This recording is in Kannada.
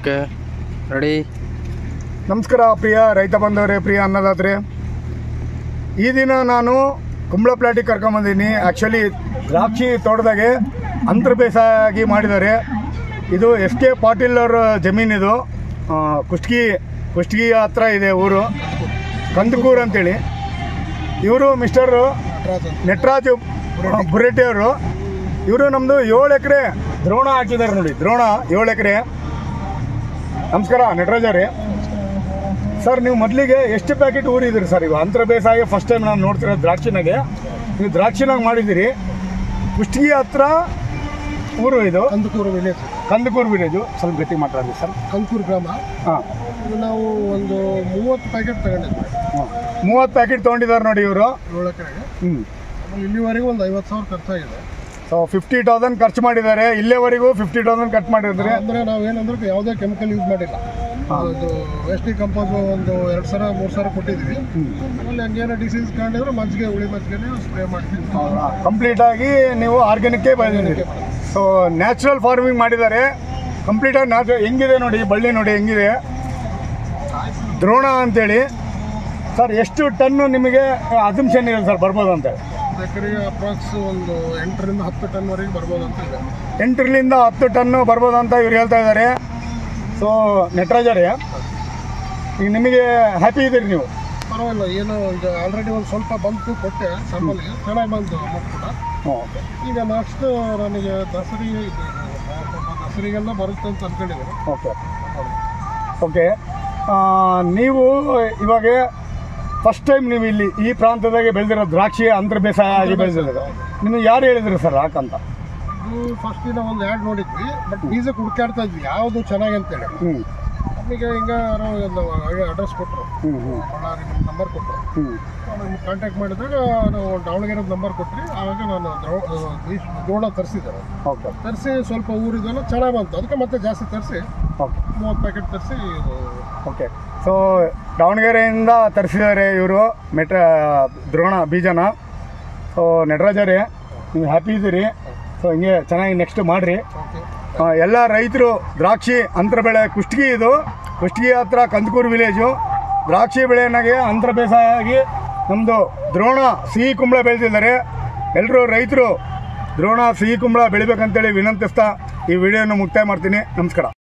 Okay ready. ನಮಸ್ಕಾರ ಪ್ರಿಯ ರೈತ ಬಂಧುವರೇ, ಪ್ರಿಯ ಅನ್ನದಾತರೇ. ಈ ದಿನ ನಾನು ಕುಂಬಳ ಪ್ಲಾಟಿಗೆ ಕರ್ಕೊಂಬಂದಿದ್ದೀನಿ. ಆ್ಯಕ್ಚುಲಿ ದ್ರಾಕ್ಷಿ ತೋಟದಾಗೆ ಅಂತರ ಬೇಸಾಯ ಮಾಡಿದ್ದಾರೆ. ಇದು ಎಸ್ ಕೆ ಪಾಟೀಲ್ ಅವ್ರ ಜಮೀನಿದು. ಕುಷ್ಟಗಿ ಹತ್ರ ಇದೆ ಊರು, ಕಂದಕೂರು ಅಂತೇಳಿ. ಇವರು ಮಿಸ್ಟರ್ ನಟರಾಜ್ ಬುರೆಟ್ಟಿ ಅವರು. ಇವರು ನಮ್ಮದು 7 ಎಕರೆ ದ್ರೋಣ ಹಾಕಿದ್ದಾರೆ ನೋಡಿ. ದ್ರೋಣ 7 ಎಕರೆ. ನಮಸ್ಕಾರ ನಟರಾಜ್ ಅವರೇ. ಸರ್, ನೀವು ಮೊದಲಿಗೆ ಎಷ್ಟು ಪ್ಯಾಕೆಟ್ ಊರಿದ್ದೀರಿ ಸರ್? ಈಗ ಅಂತರ ಬೇಸಾಯ ಫಸ್ಟ್ ಟೈಮ್ ನಾನು ನೋಡ್ತಿರೋದು ದ್ರಾಕ್ಷಿನಾಗೆ. ನೀವು ದ್ರಾಕ್ಷಿನಾಗ ಮಾಡಿದ್ದೀರಿ. ಕುಷ್ಟಗಿ ಹತ್ರ ಊರು ಇದು, ಕಂದಕೂರು ವಿಲೇಜು. ಸ್ವಲ್ಪ ಗಟ್ಟಿ ಮಾತಾಡಿ ಸರ್. ಕಂದಕೂರು ಗ್ರಾಮ. ಹಾಂ, ನಾವು ಒಂದು 30 ಪ್ಯಾಕೆಟ್ ತಗೊಂಡಿದ್ವಿ. 30 ಪ್ಯಾಕೆಟ್ ತೊಗೊಂಡಿದ್ದಾರೆ ನೋಡಿ ಇವರು 7 ಎಕರೆಗೆ. ಇಲ್ಲಿವರೆಗೂ ಒಂದು 50,000 ಖರ್ಚಾಗಿದೆ. ಸೊ 50,000 ಖರ್ಚು ಮಾಡಿದ್ದಾರೆ. ಇಲ್ಲೇವರೆಗೂ 50,000 ಖರ್ಚು ಮಾಡಿದ್ರೆ. ಅಂದರೆ ನಾವೇನಂದ್ರೆ ಯಾವುದೇ ಕೆಮಿಕಲ್ ಯೂಸ್ ಮಾಡಿಲ್ಲ. ಅದು ವೇಸ್ಟ್ ಕಂಪೋಸ್ ಒಂದು 2 ಸಲ 3 ಸಲ ಕೊಟ್ಟಿದ್ವಿ. ಆಮೇಲೆ ಹಂಗೇನೋ ಡಿಸೀಸ್ ಕಂಡಿದ್ರೆ ಮಜ್ಜಿಗೆ, ಹುಳಿ ಮಜ್ಜಿಗೆ ಸ್ಪ್ರೇ ಮಾಡ್ತೀವಿ. ಕಂಪ್ಲೀಟಾಗಿ ನೀವು ಆರ್ಗ್ಯಾನಿಕ್ಕೇ ಬೆಳೆದಿದ್ದೀರಿ. ಸೊ ನ್ಯಾಚುರಲ್ ಫಾರ್ಮಿಂಗ್ ಮಾಡಿದ್ದಾರೆ. ಕಂಪ್ಲೀಟಾಗಿ ನ್ಯಾಚುರಲ್. ಹೆಂಗಿದೆ ನೋಡಿ ಬಳ್ಳಿ, ನೋಡಿ ಹೆಂಗಿದೆ ದ್ರೋಣ ಅಂತೇಳಿ. ಸರ್, ಎಷ್ಟು ಟನ್ನು ನಿಮಗೆ ಅಸಂಪ್ಷನ್ ಇದೆ ಸರ್ ಬರ್ಬೋದು ಅಂತ? ಎಕರೆಗೆ ಅಪ್ರಾಕ್ಸ್ ಒಂದು 8 ರಿಂದ 10 ಟನ್ವರೆಗೆ ಬರ್ಬೋದು ಅಂತ ಇದೆ. 8 ರಿಂದ 10 ಟನ್ನು ಬರ್ಬೋದು ಅಂತ ಇವ್ರು ಹೇಳ್ತಾ ಇದ್ದಾರೆ. ಸೊ ನಟರಾಜರೇ, ಈಗ ನಿಮಗೆ ಹ್ಯಾಪಿ ಇದ್ದೀರಿ ನೀವು? ಪರವಾಗಿಲ್ಲ, ಏನೋ ಒಂದು ಆಲ್ರೆಡಿ ಒಂದು ಸ್ವಲ್ಪ ಬಂತು, ಕೊಟ್ಟೆ ಸಾಮಾನ್ಯ ಚೆನ್ನಾಗಿ ಬಂತು ಅಮೌಂಟ್ ಕೂಡ. ಓಕೆ. ಈಗ ನೆಕ್ಸ್ಟ್ ನನಗೆ ದಸರಿಗೆಲ್ಲ ಬರುತ್ತೆ ಅಂತ ಅಂದ್ಕೊಂಡಿದ್ದೀನಿ. Okay okay. ನೀವು ಇವಾಗ ಫಸ್ಟ್ ಟೈಮ್ ನೀವು ಇಲ್ಲಿ ಈ ಪ್ರಾಂತದಾಗೆ ಬೆಳೆದಿರೋ ದ್ರಾಕ್ಷಿ ಅಂತರ ಬೇಸಾಯ ಆಗಿ ಬೆಳೆದಿರೋದು. ನಿಮಗೆ ಯಾರು ಹೇಳಿದ್ರು ಸರ್ ಹಾಕಂತ? ಇದು ಫಸ್ಟ್ ದಿನ ಒಂದು ಆ್ಯಡ್ ನೋಡಿದ್ವಿ, ಬಟ್ ಬೀಜಕ್ಕೆ ಹುಡುಕಾಡ್ತಾ ಇದ್ವಿ ಯಾವುದು ಚೆನ್ನಾಗಿ ಅಂತೇಳಿ. ನಮಗೆ ಹಿಂಗೆ ನಾವು ಅಡ್ರೆಸ್ ಕೊಟ್ಟರು, ಬಳ್ಳಾರಿ ನಂಬರ್ ಕೊಟ್ಟರು. ನಿಮ್ಗೆ ಕಾಂಟ್ಯಾಕ್ಟ್ ಮಾಡಿದಾಗ ನಾವು ದಾವಣಗೆರೆ ನಂಬರ್ ಕೊಟ್ರಿ. ಆವಾಗ ನಾನು ದ್ರೋಣ ತರಿಸಿದ್ದೆ. ಓಕೆ. ತರಿಸಿ ಸ್ವಲ್ಪ ಊರಿದೆಲ್ಲ ಚೆನ್ನಾಗಿ ಬಂತು. ಅದಕ್ಕೆ ಮತ್ತೆ ಜಾಸ್ತಿ ತರಿಸಿ 30 ಪ್ಯಾಕೆಟ್ ತರಿಸಿ. ಓಕೆ. ಸೊ ದಾವಣಗೆರೆಯಿಂದ ತರಿಸಿದ್ದಾರೆ ಇವರು ದ್ರೋಣ ಬೀಜನ. ಸೊ ನಟರಾಜರೇ, ನೀವು ಹ್ಯಾಪಿ ಇದ್ದೀರಿ. ಸೊ ಹಿಂಗೆ ಚೆನ್ನಾಗಿ ನೆಕ್ಸ್ಟ್ ಮಾಡಿರಿ. ಎಲ್ಲ ರೈತರು ದ್ರಾಕ್ಷಿ ಅಂತರ ಬೆಳೆ, ಕುಷ್ಟಗಿ ಇದು, ಕುಷ್ಟಗಿ ಹತ್ರ ಕಂದಕೂರು ವಿಲೇಜು. ದ್ರಾಕ್ಷಿ ಬೆಳೆನಾಗೆ ಅಂತರ ಬೇಸಾಯ ಆಗಿ ನಮ್ಮದು ದ್ರೋಣ ಸಿಹಿ ಕುಂಬಳ ಬೆಳೆದಿದ್ದಾರೆ. ಎಲ್ಲರೂ ರೈತರು ದ್ರೋಣ ಸಿಹಿ ಕುಂಬಳ ಬೆಳಿಬೇಕಂತೇಳಿ ವಿನಂತಿಸ್ತಾ ಈ ವಿಡಿಯೋನ ಮುಕ್ತಾಯ ಮಾಡ್ತೀನಿ. ನಮಸ್ಕಾರ.